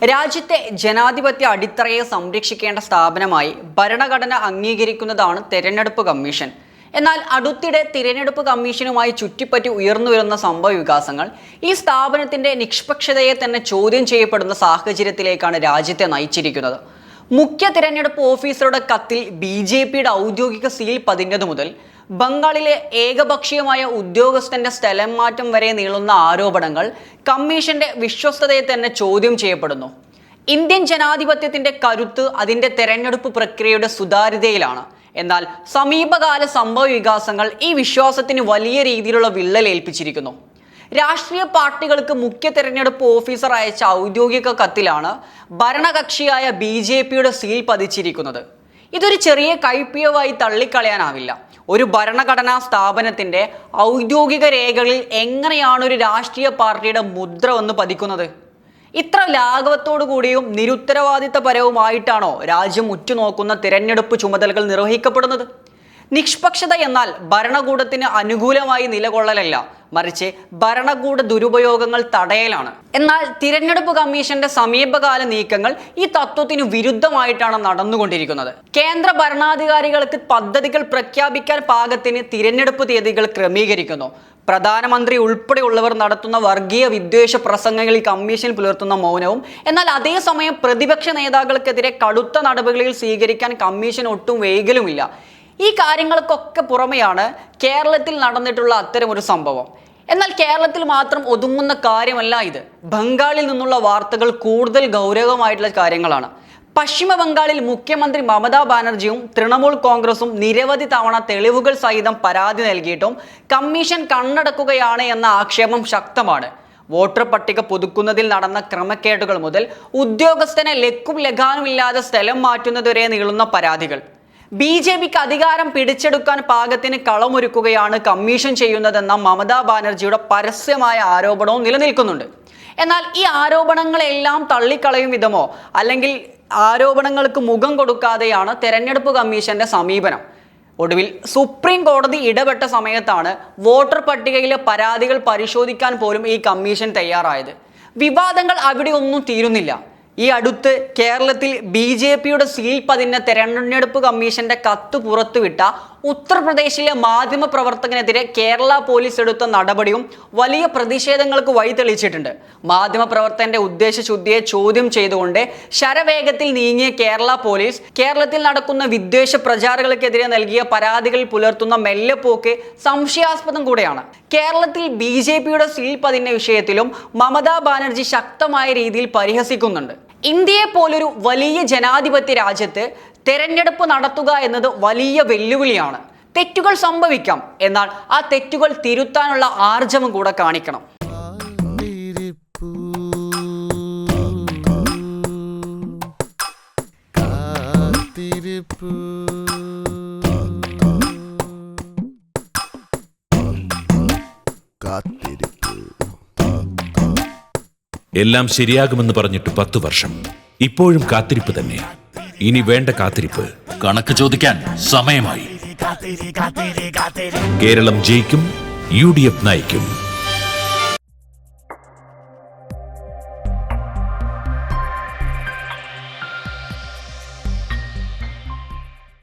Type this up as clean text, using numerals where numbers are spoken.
രാജ്യത്തെ ജനാധിപത്യ അടിത്തറയെ സംരക്ഷിക്കേണ്ട സ്ഥാപനമായി ഭരണഘടന അംഗീകരിക്കുന്നതാണ് തെരഞ്ഞെടുപ്പ് കമ്മീഷൻ. എന്നാൽ അടുത്തിടെ തിരഞ്ഞെടുപ്പ് കമ്മീഷനുമായി ചുറ്റിപ്പറ്റി ഉയർന്നുവരുന്ന സംഭവ വികാസങ്ങൾ ഈ സ്ഥാപനത്തിന്റെ നിഷ്പക്ഷതയെ തന്നെ ചോദ്യം ചെയ്യപ്പെടുന്ന സാഹചര്യത്തിലേക്കാണ് രാജ്യത്തെ നയിച്ചിരിക്കുന്നത്. മുഖ്യ തിരഞ്ഞെടുപ്പ് ഓഫീസറുടെ കത്തിൽ BJPയുടെ ഔദ്യോഗിക സീൽ പതിഞ്ഞതു മുതൽ ബംഗാളിലെ ഏകപക്ഷീയമായ ഉദ്യോഗസ്ഥന്റെ സ്ഥലം മാറ്റം വരെ നീളുന്ന ആരോപണങ്ങൾ കമ്മീഷന്റെ വിശ്വസ്തതയെ തന്നെ ചോദ്യം ചെയ്യപ്പെടുന്നു. ഇന്ത്യൻ ജനാധിപത്യത്തിന്റെ കരുത്ത് അതിന്റെ തെരഞ്ഞെടുപ്പ് പ്രക്രിയയുടെ സുതാര്യതയിലാണ്. എന്നാൽ സമീപകാല സംഭവ വികാസങ്ങൾ ഈ വിശ്വാസത്തിന് വലിയ രീതിയിലുള്ള വിള്ളലേൽപ്പിച്ചിരിക്കുന്നു. രാഷ്ട്രീയ പാർട്ടികൾക്ക് മുഖ്യ തെരഞ്ഞെടുപ്പ് ഓഫീസർ അയച്ച ഔദ്യോഗിക കത്തിലാണ് ഭരണകക്ഷിയായ BJPയുടെ സീൽ പതിച്ചിരിക്കുന്നത്. ഇതൊരു ചെറിയ കൈപ്പിയവായി തള്ളിക്കളയാനാവില്ല. ഒരു ഭരണഘടനാ സ്ഥാപനത്തിന്റെ ഔദ്യോഗിക രേഖകളിൽ എങ്ങനെയാണ് ഒരു രാഷ്ട്രീയ പാർട്ടിയുടെ മുദ്ര വന്ന് പതിക്കുന്നത്? ഇത്ര ലാഘവത്തോടു കൂടിയും നിരുത്തരവാദിത്തപരവുമായിട്ടാണോ രാജ്യം ഉറ്റുനോക്കുന്ന തിരഞ്ഞെടുപ്പ് ചുമതലകൾ നിർവഹിക്കപ്പെടുന്നത്? നിഷ്പക്ഷത എന്നാൽ ഭരണകൂടത്തിന് അനുകൂലമായി നിലകൊള്ളലല്ല, മറിച്ച് ഭരണകൂട ദുരുപയോഗങ്ങൾ തടയലാണ്. എന്നാൽ തിരഞ്ഞെടുപ്പ് കമ്മീഷന്റെ സമീപകാല നീക്കങ്ങൾ ഈ തത്വത്തിന് വിരുദ്ധമായിട്ടാണ് നടന്നുകൊണ്ടിരിക്കുന്നത്. കേന്ദ്ര ഭരണാധികാരികൾക്ക് പദ്ധതികൾ പ്രഖ്യാപിക്കാൻ പാകത്തിന് തിരഞ്ഞെടുപ്പ് തീയതികൾ ക്രമീകരിക്കുന്നു. പ്രധാനമന്ത്രി ഉൾപ്പെടെയുള്ളവർ നടത്തുന്ന വർഗീയ വിദ്വേഷ പ്രസംഗങ്ങളിൽ കമ്മീഷൻ പുലർത്തുന്ന മൗനവും, എന്നാൽ അതേസമയം പ്രതിപക്ഷ നേതാക്കൾക്കെതിരെ കടുത്ത നടപടികൾ സ്വീകരിക്കാൻ കമ്മീഷൻ ഒട്ടും വൈകലുമില്ല. ഈ കാര്യങ്ങൾക്കൊക്കെ പുറമെയാണ് കേരളത്തിൽ നടന്നിട്ടുള്ള അത്തരമൊരു സംഭവം. എന്നാൽ കേരളത്തിൽ മാത്രം ഒതുങ്ങുന്ന കാര്യമല്ല ഇത്. ബംഗാളിൽ നിന്നുള്ള വാർത്തകൾ കൂടുതൽ ഗൗരവമായിട്ടുള്ള കാര്യങ്ങളാണ്. പശ്ചിമ ബംഗാളിൽ മുഖ്യമന്ത്രി മമതാ ബാനർജിയും തൃണമൂൽ കോൺഗ്രസും നിരവധി തവണ തെളിവുകൾ സഹിതം പരാതി നൽകിയിട്ടും കമ്മീഷൻ കണ്ണടക്കുകയാണ് എന്ന ആക്ഷേപം ശക്തമാണ്. വോട്ടർ പട്ടിക പുതുക്കുന്നതിൽ നടന്ന ക്രമക്കേടുകൾ മുതൽ ഉദ്യോഗസ്ഥനെ ലക്കും ലഗാനുമില്ലാതെ സ്ഥലം മാറ്റുന്നതുവരെ നീളുന്ന പരാതികൾ. BJPക്ക് അധികാരം പിടിച്ചെടുക്കാൻ പാകത്തിന് കളമൊരുക്കുകയാണ് കമ്മീഷൻ ചെയ്യുന്നതെന്ന മമതാ ബാനർജിയുടെ പരസ്യമായ ആരോപണവും നിലനിൽക്കുന്നുണ്ട്. എന്നാൽ ഈ ആരോപണങ്ങളെല്ലാം തള്ളിക്കളയും വിധമോ അല്ലെങ്കിൽ ആരോപണങ്ങൾക്ക് മുഖം കൊടുക്കാതെയാണ് തെരഞ്ഞെടുപ്പ് കമ്മീഷന്റെ സമീപനം. ഒടുവിൽ സുപ്രീം കോടതി ഇടപെട്ട സമയത്താണ് വോട്ടർ പട്ടികയിലെ പരാതികൾ പരിശോധിക്കാൻ പോലും ഈ കമ്മീഷൻ തയ്യാറായത്. വിവാദങ്ങൾ അവിടെ ഒന്നും തീരുന്നില്ല. ഈ അടുത്ത് കേരളത്തിൽ BJPയുടെ സീൽ പതിഞ്ഞ തെരഞ്ഞെടുപ്പ് കമ്മീഷന്റെ കത്ത് പുറത്തുവിട്ട ഉത്തർപ്രദേശിലെ മാധ്യമ പ്രവർത്തകനെതിരെ കേരള പോലീസ് എടുത്ത നടപടിയും വലിയ പ്രതിഷേധങ്ങൾക്ക് വഴിതെളിച്ചിട്ടുണ്ട്. മാധ്യമ പ്രവർത്തകന്റെ ഉദ്ദേശശുദ്ധിയെ ചോദ്യം ചെയ്തുകൊണ്ട് ശരവേഗത്തിൽ നീങ്ങിയ കേരള പോലീസ് കേരളത്തിൽ നടക്കുന്ന വിദ്വേഷ പ്രചാരകൾക്കെതിരെ നൽകിയ പരാതികളിൽ പുലർത്തുന്ന മെല്ലെപ്പോക്ക് സംശയാസ്പദം കൂടെയാണ്. കേരളത്തിൽ BJPയുടെ സീൽ പതിഞ്ഞ വിഷയത്തിലും മമതാ ബാനർജി ശക്തമായ രീതിയിൽ പരിഹസിക്കുന്നുണ്ട്. ഇന്ത്യയെ പോലൊരു വലിയ ജനാധിപത്യ രാജ്യത്ത് തെരഞ്ഞെടുപ്പ് നടത്തുക എന്നത് വലിയ വെല്ലുവിളിയാണ്. തെറ്റുകൾ സംഭവിക്കാം, എന്നാൽ ആ തെറ്റുകൾ തിരുത്താനുള്ള ആർജവം കൂടെ കാണിക്കണം. എല്ലാം ശരിയാകുമെന്ന് പറഞ്ഞിട്ട് 10 വർഷം. ഇപ്പോഴും കാത്തിരിപ്പ് തന്നെ. ഇനി വേണ്ട കാത്തിരിപ്പ്. കണക്ക് ചോദിക്കാൻ സമയമായി. കേരളം ജയിക്കും, UDF നയിക്കും.